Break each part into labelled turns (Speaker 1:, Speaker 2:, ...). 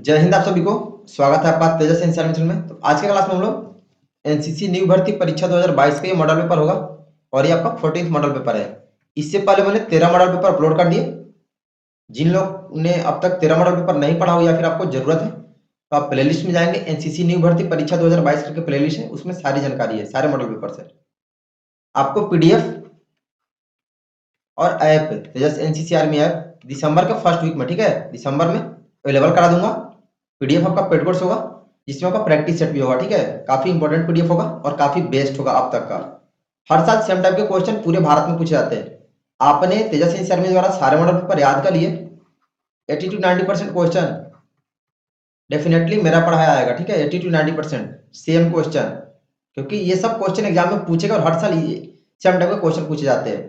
Speaker 1: जय हिंद आप सभी को। स्वागत है आपका तेजस एनसीआर मिशन में। तो आज के क्लास में हम लोग एनसीसी न्यू भर्ती परीक्षा 2022 का ये मॉडल पेपर होगा और ये आपका 14th मॉडल पेपर है। इससे पहले मैंने 13 मॉडल पेपर अपलोड कर दिए। जिन लोग ने अब तक 13 मॉडल पेपर नहीं पढ़ा हो या फिर आपको जरूरत है तो आप प्लेलिस्ट में जाएंगे। एनसीसी न्यू भर्ती परीक्षा 2022 करके प्लेलिस्ट है, उसमें सारी जानकारी है, सारे मॉडल पेपर से। आपको पीडीएफ और ऐप तेजस एनसीसी आर्मी ऐप दिसंबर के फर्स्ट वीक में, ठीक है, दिसंबर में अवेलेबल करा दूंगा। पीडीएफ आपका पेड कोर्स होगा जिसमें आपका प्रैक्टिस सेट भी होगा, ठीक है। काफी इंपॉर्टेंट पीडीएफ होगा और काफी बेस्ट होगा अब तक का। हर साल सेम टाइप के क्वेश्चन पूरे भारत में पूछे जाते हैं। आपने तेजस एनसीसी आर्मी द्वारा सारे मॉडल पेपर याद कर लिए, 80 to 90% क्वेश्चन डेफिनेटली मेरा पढ़ाया आएगा, ठीक है। 80 to 90% सेम क्वेश्चन, क्योंकि ये सब क्वेश्चन एग्जाम में पूछेगा और हर साल सेम टाइप के क्वेश्चन पूछे जाते हैं।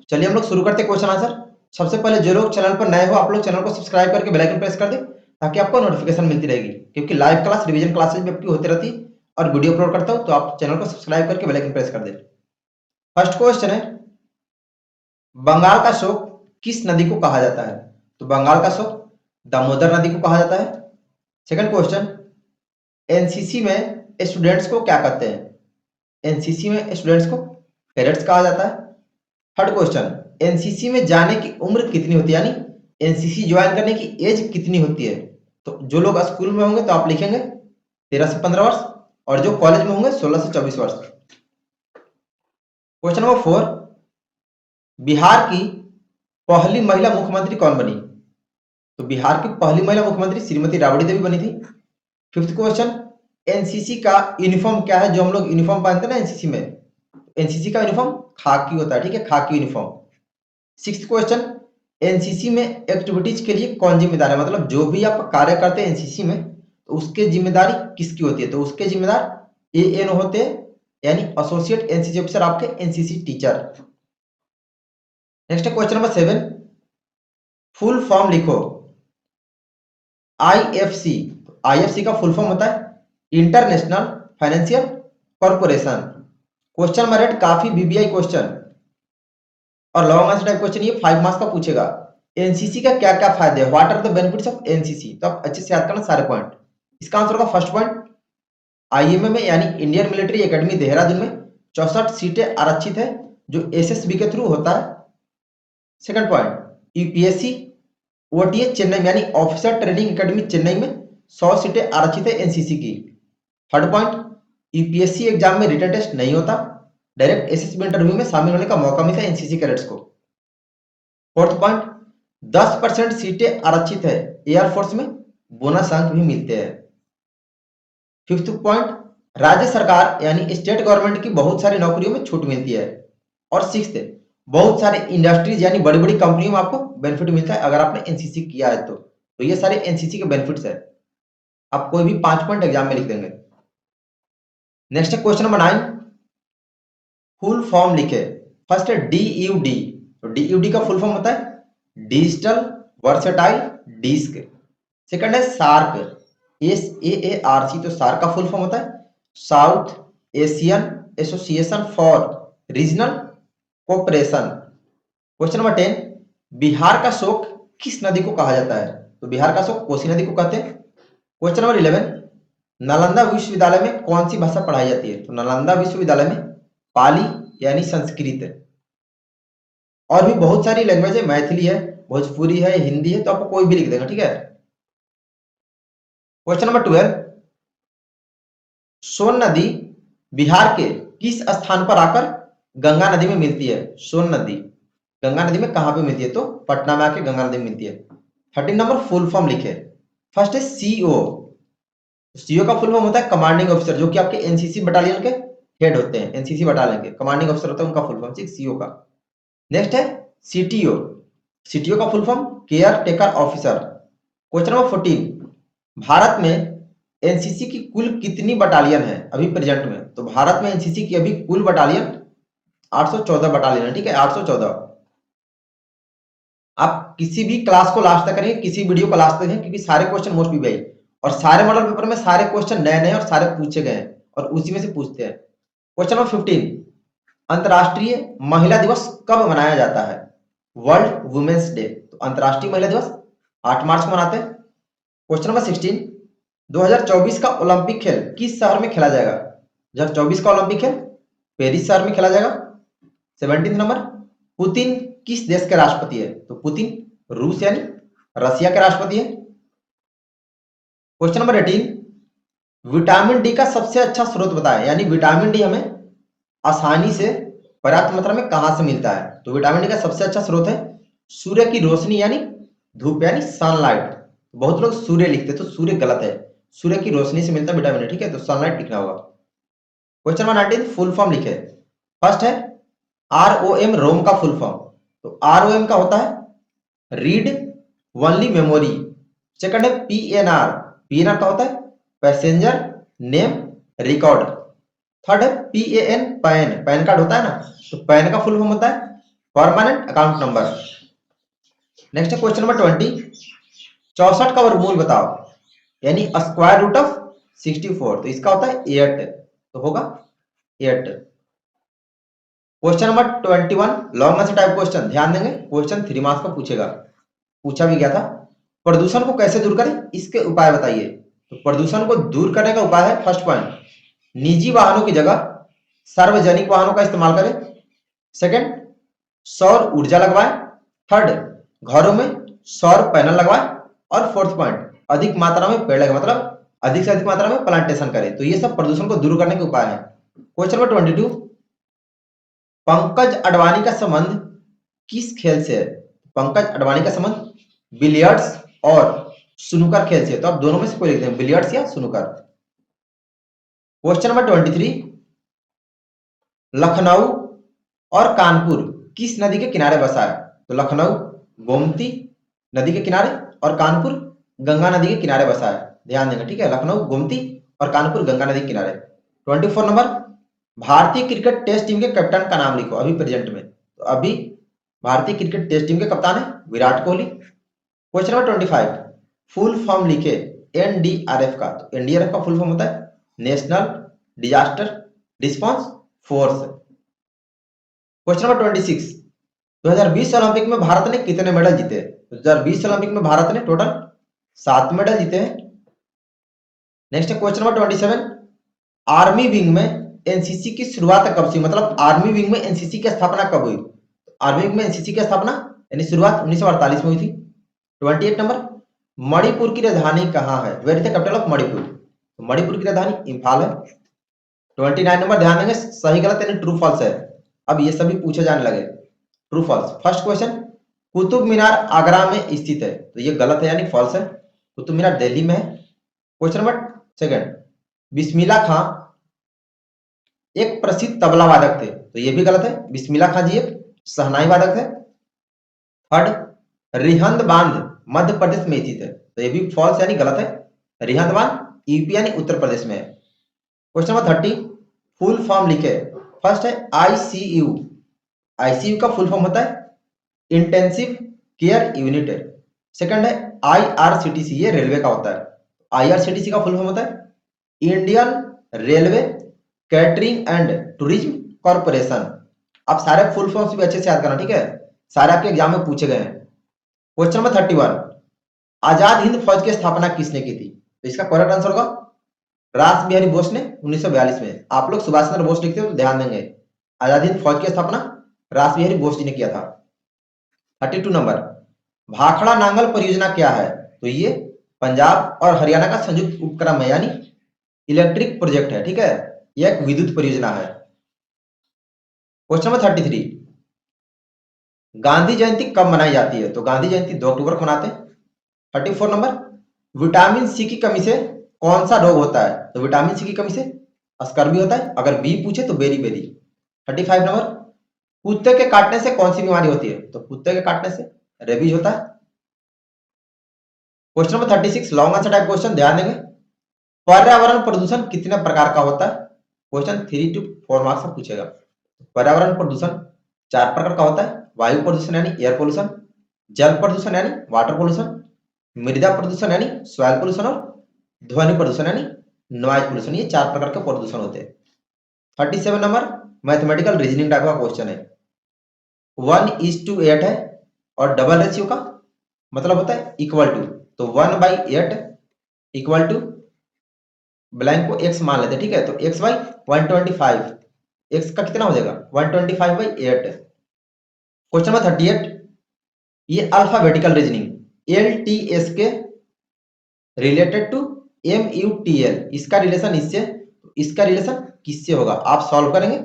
Speaker 1: चलिए हम लोग शुरू करते हैं क्वेश्चन आंसर। सबसे पहले जो लोग चैनल पर नए हो आप लोग चैनल को सब्सक्राइब करके बेल आइकन प्रेस कर दें ताकि आपको नोटिफिकेशन मिलती रहेगी, क्योंकि लाइव क्लास रिवीजन क्लासेस भी आपकी होती रहती है और वीडियो अपलोड करता हूं, तो आप चैनल को सब्सक्राइब करके बेल आइकन प्रेस कर दें। फर्स्ट क्वेश्चन है, बंगाल का शोक किस नदी को कहा जाता है? तो बंगाल का शोक दामोदर नदी को कहा जाता है। सेकंड क्वेश्चन, एनसीसी में स्टूडेंट्स को क्या कहते हैं? एनसीसी में स्टूडेंट्स को कैडेट्स कहा जाता है। थर्ड क्वेश्चन, एनसीसी में जाने की उम्र कितनी होती है, यानी एनसीसी ज्वाइन करने की एज कितनी होती है? तो जो लोग स्कूल में होंगे तो आप लिखेंगे 13 से 15 वर्ष और जो कॉलेज में होंगे 16 से 24 वर्ष। क्वेश्चन नंबर 4, बिहार की पहली महिला मुख्यमंत्री कौन बनी? तो बिहार की पहली महिला मुख्यमंत्री श्रीमती राबड़ी देवी बनी थी। फिफ्थ क्वेश्चन, एनसीसी का यूनिफॉर्म क्या है जो हम लोग यूनिफॉर्म पहनते हैं ना एनसीसी में? एनसीसी का यूनिफॉर्म खाकी होता है, ठीक है, खाकी यूनिफॉर्म। सिक्स्थ क्वेश्चन, एनसीसी में एक्टिविटीज के लिए कौन जिम्मेदार है? मतलब जो भी आप कार्य करते हैं एनसीसी में तो उसके जिम्मेदारी किसकी होती है? तो उसके जिम्मेदार एएन होते हैं, यानी एसोसिएट एनसीसी ऑफिसर, आपके NCC teacher. Next question number 7, full form लिखो आईएफसी। आईएफसी का फुल फॉर्म होता है international financial corporation. Question number 8 काफी बीबीआई क्वेश्चन और लॉन्ग आंसर टाइप क्वेश्चन, ये 5 मार्क्स का पूछेगा। एनसीसी का क्या क्या फायदे हैं? What are the benefits of NCC? तो आप अच्छे से याद करना सारे पॉइंट। इसका आंसर होगा फर्स्ट पॉइंट, आईएमए में यानी इंडियन मिलिट्री एकेडमी देहरादून में 64 सीटें आरक्षित है जो एसएसबी के थ्रू होता है। Second point, UPSC OTA Chennai में यानी ऑफिसर ट्रेनिंग एकेडमी चेन्नई में 100 सीटें आरक्षित है एनसीसी की। थर्ड पॉइंट, यूपीएससी एग्जाम में रिटन टेस्ट नहीं होता, डायरेक्ट एसएसबी इंटरव्यू में शामिल होने का मौका मिलता है एनसीसी कैडेट्स को। फोर्थ पॉइंट, 10% सीटें आरक्षित है एयरफोर्स में, बोनस अंक भी मिलते हैं। फिफ्थ पॉइंट, राज्य सरकार यानी स्टेट गवर्नमेंट की बहुत सारी नौकरियों में छूट मिलती है। और सिक्स्थ, बहुत सारे इंडस्ट्रीज यानी बड़ी बड़ी कंपनियों में आपको बेनिफिट मिलता है अगर आपने एनसीसी किया है तो ये सारे एनसीसी के बेनिफिट्स है। आप कोई भी 5 पॉइंट एग्जाम में लिख देंगे। Next question number 9, full form लिखे। फर्स्ट है डीयूडी। तो डीयूडी का फुल फॉर्म होता है डिजिटल वर्सेटाइल डिस्क। सेकंड है सार्क, SAARC। तो सार्क का फुल फॉर्म होता है south Asian association for regional cooperation. Question number 10, Bihar का शोक किस नदी को कहा जाता है? तो बिहार का शोक कोसी नदी को कहते हैं। क्वेश्चन नंबर 11, नालंदा विश्वविद्यालय में कौन सी भाषा पढ़ाई जाती है? तो नालंदा विश्वविद्यालय में पाली यानी संस्कृत। और भी बहुत सारी लैंग्वेज है, मैथिली है, भोजपुरी है, हिंदी है, तो आपको कोई भी लिख देगा, ठीक है। क्वेश्चन नंबर 12, सोन नदी बिहार के किस स्थान पर आकर गंगा नदी में मिलती है? सोन नदी गंगा नदी में कहां पे मिलती है? तो पटना में आके गंगा नदी में मिलती है। 13 नंबर फुल फॉर्म लिखे। फर्स्ट है सीओ। सीओ का फुल फॉर्म होता है कमांडिंग ऑफिसर, जो कि आपके एनसीसी बटालियन के हेड होते हैं। एनसीसी बटालियन के कमांडिंग ऑफिसर होता है उनका फुल फॉर्म सीओ का। नेक्स्ट है सीटीओ। सीटीओ का full form care taker officer. Question number 14, Bharat में एनसीसी की कुल कितनी बटालियन है अभी प्रेजेंट में? तो भारत में एनसीसी की अभी कुल बटालियन 814 बटालियन है, ठीक है, 814। आप किसी भी क्लास को लास्ट तक करेंगे, किसी वीडियो को लास्ट तक करेंगे, क्योंकि सारे क्वेश्चन मोस्ट पीबीआई और सारे मॉडल पेपर में सारे क्वेश्चन नए नए और सारे पूछे गए हैं और उसी में से पूछते हैं। क्वेश्चन नंबर 15, अंतरराष्ट्रीय महिला दिवस कब मनाया जाता है? World women's day. तो अंतरराष्ट्रीय महिला दिवस 8 मार्च को मनाते हैं। क्वेश्चन नंबर 16, 2024 का ओलंपिक खेल किस शहर में खेला जाएगा? 2024 का ओलंपिक खेल पेरिस शहर में खेला जाएगा। 17 नंबर, पुतिन किस देश के राष्ट्रपति है? तो पुतिन रूस यानी रसिया के राष्ट्रपति है। क्वेश्चन नंबर 18, विटामिन डी का सबसे अच्छा स्रोत बताएं, यानी विटामिन डी हमें आसानी से पर्याप्त मात्रा में कहां से मिलता है? तो विटामिन डी का सबसे अच्छा स्रोत है सूर्य की रोशनी यानी धूप यानी सनलाइट। बहुत लोग सूर्य लिखते हैं तो सूर्य गलत है, सूर्य की रोशनी से मिलता है विटामिन डी, ठीक है, तो सनलाइट लिखना होगा। क्वेश्चन नंबर 19, फुल फॉर्म लिखे। फर्स्ट है ROM, रोम का फुल फॉर्म, तो ROM का होता है रीड ओनली मेमोरी। सेकंड है PNR का होता है पैसेंजर नेम रिकॉर्ड। थर्ड है PAN, पैन कार्ड होता है ना, तो पैन का फुल फॉर्म होता है परमानेंट अकाउंट नंबर। नेक्स्ट है क्वेश्चन नंबर 20, 64 का वर्गमूल बताओ, यानी स्क्वायर रूट ऑफ 64, तो इसका होता है 8, तो होगा 8। Question number 21, long answer type question, ध्यान देंगे क्वेश्चन 3 मार्क्स का पूछेगा, पूछा भी गया था। प्रदूषण को कैसे दूर करें, इसके उपाय बताइए। तो प्रदूषण को दूर करने का उपाय है, फर्स्ट पॉइंट, निजी वाहनों की जगह सार्वजनिक वाहनों का इस्तेमाल करें। सेकंड, सौर ऊर्जा लगवाएं। थर्ड, घरों में सौर पैनल लगवाएं। और फोर्थ पॉइंट, अधिक मात्रा में पेड़ लगाएं, मतलब अधिक से अधिक मात्रा में प्लांटेशन करें। तो ये सब प्रदूषण को दूर करने के उपाय है। क्वेश्चन नंबर 22, पंकज अडवाणी का संबंध किस खेल से है? पंकज अडवाणी का संबंध बिलियर्ड्स और स्नूकर खेल से, तो आप दोनों में से कोई लिखते हैं, बिलियर्ड्स या स्नूकर। क्वेश्चन नंबर 23, लखनऊ और कानपुर किस नदी के किनारे बसा है? तो लखनऊ गोमती नदी के किनारे और कानपुर गंगा नदी के किनारे बसा है, ध्यान देंगे, ठीक है, लखनऊ गोमती और कानपुर गंगा नदी के किनारे। 24 नंबर, भारतीय क्रिकेट टेस्ट टीम के कैप्टन का नाम लिखो अभी प्रेजेंट में। तो अभी भारतीय क्रिकेट टेस्ट टीम के कप्तान है Virat Kohli. Question number 25, full form लिखे NDRF का। तो NDRF का फुल फॉर्म होता है national disaster response force. Question number 26, 2020 Olympic में भारत ने कितने मेडल जीते? 2020 ओलंपिक में भारत ने टोटल 7 मेडल जीते हैं। नेक्स्ट है क्वेश्चन नंबर 27, आर्मी विंग में एनसीसी की शुरुआत कब से, मतलब आर्मी विंग में एनसीसी की स्थापना कब हुई? आर्मी विंग में एनसीसी की स्थापना यानी शुरुआत 1948 में हुई थी। 28 नंबर, मणिपुर की राजधानी कहाँ है? Where is the capital of Manipur? तो मणिपुर की राजधानी इंफाल है। 29 नंबर, ध्यान देंगे सही गलत यानी ट्रू फॉल्स है, अब ये सभी पूछे जाने लगे, true false. First question, Qutub Minar Agra में स्थित है, तो ये गलत है यानी फॉल्स है, कुतुब मीनार दिल्ली में है। क्वेश्चन नंबर सेकंड, बिस्मिल्लाह खां एक प्रसिद्ध तबला वादक थे, तो ये भी गलत है, बिस्मिल्लाह खां जी एक शहनाई वादक थे। थर्ड, रिहंद बांध मध्य प्रदेश में स्थित है, तो ये भी फॉल्स यानी गलत है, रिहंद बांध यूपी यानी उत्तर प्रदेश में है। क्वेश्चन नंबर 30, फुल फॉर्म लिखे। फर्स्ट है ICU का फुल फॉर्म होता है इंटेंसिव केयर यूनिट। सेकंड है IRCTC, ये रेलवे का होता है, IRCTC का फुल फॉर्म होता है Indian railway catering and tourism corporation. आप सारे फुल फॉर्म्स भी अच्छे से याद करना, ठीक है, सारे आपके एग्जाम में पूछे गए हैं। क्वेश्चन नंबर 31, आजाद हिंद फौज की स्थापना किसने की थी? तो इसका करेक्ट आंसर होगा रास बिहारी बोस ने 1942 में। आप लोग सुभाष चंद्र बोस लिखते हो तो ध्यान देंगे, आजाद हिंद फौज की स्थापना रास बिहारी बोस जी ने किया था। 32 नंबर, भाखड़ा नांगल परियोजना क्या है? तो ये पंजाब और हरियाणा का संयुक्त उपक्रम है, यानी इलेक्ट्रिक प्रोजेक्ट है, ठीक है, यह एक विद्युत परियोजना है। क्वेश्चन नंबर 33, गांधी जयंती कब मनाई जाती है? तो गांधी जयंती 2 अक्टूबर को मनाते हैं। 34 नंबर, विटामिन सी की कमी से कौन सा रोग होता है? तो विटामिन सी की कमी से स्कर्वी होता है, अगर बी पूछे तो बेरी। 35 नंबर, कुत्ते के काटने से कौन सी बीमारी होती है? तो कुत्ते के काटने से रेबीज होता है। Question number 36, long answer type question, ध्यान देंगे, पर्यावरण प्रदूषण कितने प्रकार का होता है? क्वेश्चन 3 to 4 मार्क्स का पूछेगा। पर्यावरण प्रदूषण 4 प्रकार का होता है, वायु प्रदूषण यानी एयर पोल्यूशन, जल प्रदूषण यानी वाटर पोल्यूशन, मृदा प्रदूषण यानी सॉइल पोल्यूशन और ध्वनि प्रदूषण यानी नॉइज पोल्यूशन। ये 4 प्रकार के प्रदूषण होते हैं। 37 नंबर, मैथमेटिकल रीजनिंग टाइप का क्वेश्चन है, 1:8 है और डबल रेशियो का मतलब होता है इक्वल टू, तो 1/8 इक्वल टू ब्लैंक को x मान लेते हैं, ठीक है। तो x बाई 125, x का कितना हो जाएगा 125 बाई 8। क्वेश्चन नंबर 38, ये alphabetical reasoning L T S के related to M U T L, इसका रिलेशन इससे, इसका रिलेशन किससे होगा, आप सॉल्व करेंगे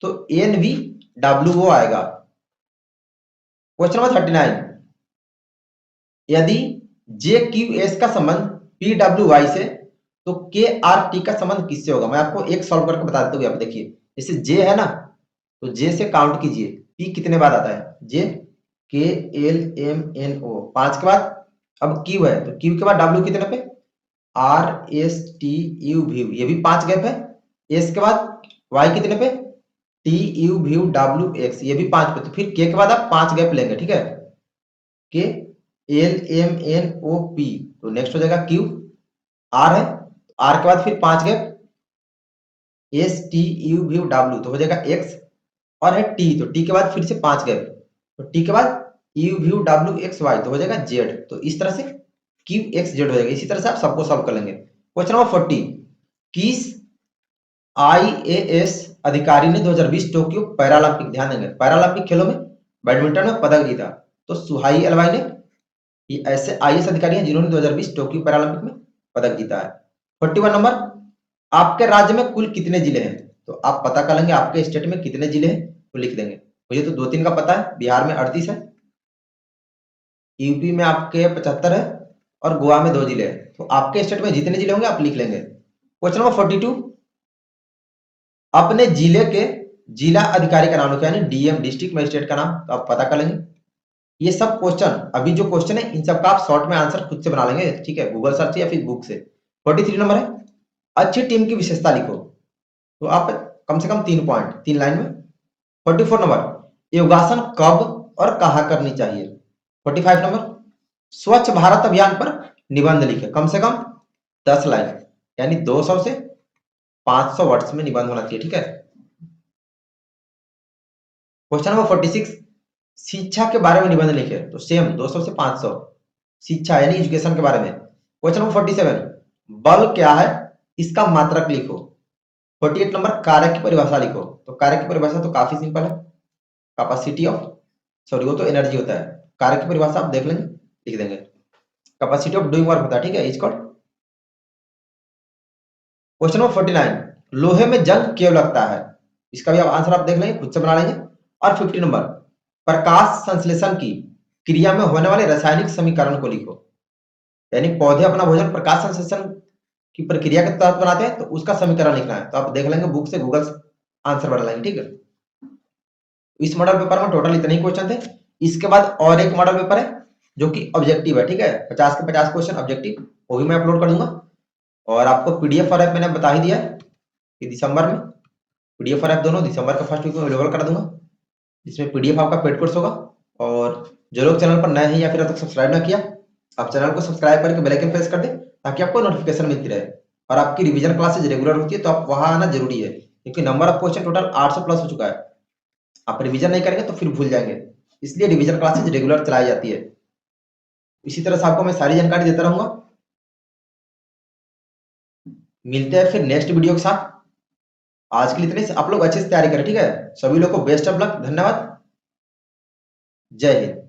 Speaker 1: तो एन वी डब्ल्यू ओ आएगा। क्वेश्चन नंबर 39, यदि जे क्यू एस का संबंध पी डब्ल्यू वाई से, तो के आर टी का संबंध किससे होगा। मैं आपको एक सॉल्व करके बता देता हूँ। आप देखिए, जैसे जे है ना, तो जे से काउंट कीजिए, पी कितने बाद आता है, जे के एल एम एन ओ 5 के बाद। अब क्यू है तो क्यू के बाद डब्ल्यू कितने पे, R S T U view, ये भी 5 गैप है। एस के बाद वाई कितने पे, T U V W x, ये भी 5 पे। तो फिर के बाद आप 5 गैप लेंगे, ठीक है। K L M N O P, तो नेक्स्ट हो जाएगा क्यू। आर है, आर के बाद फिर 5 gap, S T U V W, तो हो जाएगा एक्स। और है टी, तो टी के बाद फिर से 5 गैप, तो टी के बाद U V W X Y, तो हो जाएगा जेड। तो इस तरह से क्यू एक्स जेड हो जाएगा। इसी तरह से आप सबको सॉल्व कर लेंगे। क्वेश्चन नंबर 40, किस आईएएस अधिकारी ने 2020 टोक्यो पैरालंपिक, ध्यान देंगे पैरालंपिक खेलों में बैडमिंटन में पदक जीता, तो सुहाई एलवाई ने, ये ऐसे आईएएस अधिकारी हैं जिन्होंने 2020 टोक्यो पैरालंपिक में पदक जीता है। 41 नंबर, आपके राज्य में कुल कितने जिले हैं, तो आप पता कर लेंगे आपके स्टेट में कितने जिले हैं, तो लिख देंगे। मुझे तो 2-3 का पता है, बिहार में 38 है, यूपी में आपके 75 है, और गोवा में 2 जिले हैं। तो आपके स्टेट में जितने जिले होंगे आप लिख लेंगे। क्वेश्चन नंबर 42, अपने जिले के जिला अधिकारी का नाम लिखा, यानी डीएम डिस्ट्रिक्ट मजिस्ट्रेट का नाम, तो आप पता कर लेंगे। ये सब क्वेश्चन, अभी जो क्वेश्चन है इन सबका आप शॉर्ट में आंसर खुद से बना लेंगे, ठीक है, गूगल सर्च या फिर बुक से। 43 नंबर है, अच्छी टीम की विशेषता लिखो, तो आप कम से कम 3 पॉइंट 3 लाइन में। 44 नंबर, योगासन कब और कहाँ करनी चाहिए। 45 नंबर, स्वच्छ भारत अभियान पर निबंध लिखे, कम से कम 10 लाइन, यानी 200 से 500 वर्ड्स में निबंध होना चाहिए, ठीक है। क्वेश्चन नंबर 46, शिक्षा के बारे में निबंध लिखे, तो सेम 200 से 500, शिक्षा यानी एजुकेशन के बारे में। क्वेश्चन नंबर 47, बल क्या है, इसका मात्रक लिखो। 48 नंबर, कार्य की परिभाषा लिखो, तो कार्य की परिभाषा तो काफी सिंपल है, कैपेसिटी ऑफ, सॉरी वो तो एनर्जी होता है, कार्य की परिभाषा आप देख लेंगे, लिख देंगे, कैपेसिटी ऑफ डूइंग वर्क होता है, ठीक है, इज कॉल्ड। क्वेश्चन नंबर 49, लोहे में जंग क्यों लगता है, इसका भी आप आंसर आप देख लेंगे, खुद से बना लेंगे। और 50 नंबर, प्रकाश संश्लेषण की क्रिया में होने वाले रासायनिक समीकरण को लिखो, यानी पौधे अपना भोजन प्रकाश संश्लेषण की प्रक्रिया के तहत बनाते हैं, तो उसका समीकरण लिखना है, तो आप देख लेंगे बुक से, गूगल से आंसर बना लेंगे, ठीक है। इस मॉडल पेपर में टोटल इतने ही क्वेश्चन थे। इसके बाद और एक मॉडल पेपर है जो कि ऑब्जेक्टिव है, ठीक है, 50 के 50 क्वेश्चन ऑब्जेक्टिव, वो भी मैं अपलोड कर दूंगा। और आपको पीडीएफ और ऐप मैंने बता ही दिया है कि दिसंबर में पीडीएफ और ऐप दोनों दिसंबर का फर्स्ट वीक में अवेलेबल करा दूंगा, जिसमें पीडीएफ आपका पेड कोर्स होगा। और जो लोग चैनल पर नए हैं या फिर अब तक सब्सक्राइब ना किया, आप चैनल को सब्सक्राइब करके बेल आइकन प्रेस कर दें, ताकि आपको नोटिफिकेशन मिलती रहे। और आपकी रिवीजन क्लासेज रेगुलर होती है, तो आप वहां आना जरूरी है, क्योंकि number of question total 800 plus हो चुका है। आप रिवीजन नहीं करेंगे तो फिर भूल जाएंगे, इसलिए रिवीजन क्लासेज रेगुलर चलाई जाती है। इसी तरह से आपको मैं सारी जानकारी देता रहूंगा। मिलते हैं फिर नेक्स्ट वीडियो के साथ। आज के लिए इतने, आप लोग अच्छे से तैयारी करें, ठीक है। सभी लोग को बेस्ट ऑफ लक, धन्यवाद, जय हिंद।